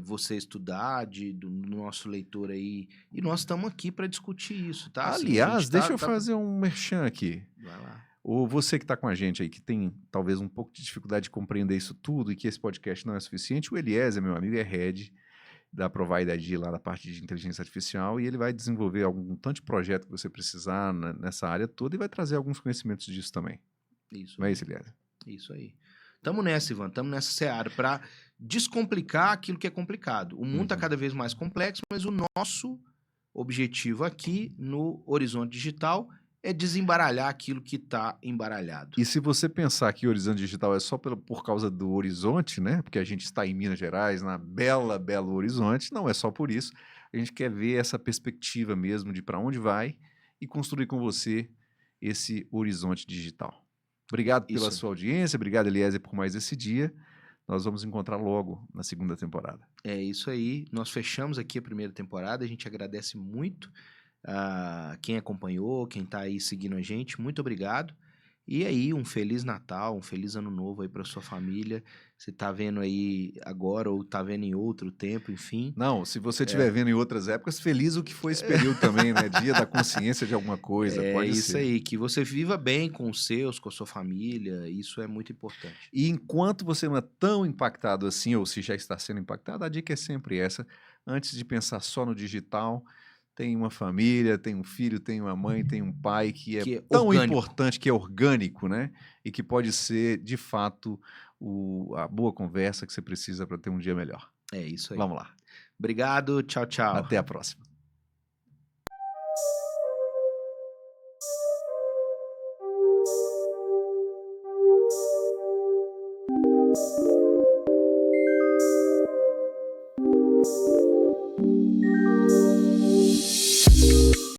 você estudar, do nosso leitor aí. E nós estamos aqui para discutir isso, tá? Aliás, assim, deixa eu fazer um merchan aqui. Vai lá. Ou você que está com a gente aí, que tem talvez um pouco de dificuldade de compreender isso tudo e que esse podcast não é suficiente, o Eliezer, meu amigo, é head da Provide ID lá da parte de inteligência artificial e ele vai desenvolver algum tanto de projeto que você precisar nessa área toda e vai trazer alguns conhecimentos disso também. Isso. Não é isso, Eliezer? Isso aí. Tamo nessa, Ivan. Tamo nessa seara para descomplicar aquilo que é complicado. O mundo está cada vez mais complexo, mas o nosso objetivo aqui no Horizonte Digital é desembaralhar aquilo que está embaralhado. E se você pensar que o Horizonte Digital é só por causa do horizonte, né? Porque a gente está em Minas Gerais, na Belo Horizonte, não é só por isso. A gente quer ver essa perspectiva mesmo de para onde vai e construir com você esse horizonte digital. Obrigado pela sua audiência, obrigado, Eliezer, por mais esse dia. nós vamos encontrar logo na segunda temporada. É isso aí. Nós fechamos aqui a primeira temporada. A gente agradece muito a quem acompanhou, quem tá aí seguindo a gente. Muito obrigado. E aí, um Feliz Natal, um Feliz Ano Novo aí pra sua família. Você tá vendo aí agora ou tá vendo em outro tempo, enfim. Não, se você estiver vendo em outras épocas, feliz o que foi esse período também, né? Dia da consciência de alguma coisa, É pode isso ser. aí. Que você viva bem com os seus, com a sua família. Isso é muito importante. E enquanto você não é tão impactado assim, ou se já está sendo impactado, a dica é sempre essa. Antes de pensar só no digital, tem uma família, tem um filho, tem uma mãe, tem um pai que é Que é tão orgânico. importante, que é orgânico, né? E que pode ser, de fato, a boa conversa que você precisa para ter um dia melhor. É isso aí. Vamos lá. Obrigado. Tchau, tchau. Até a próxima.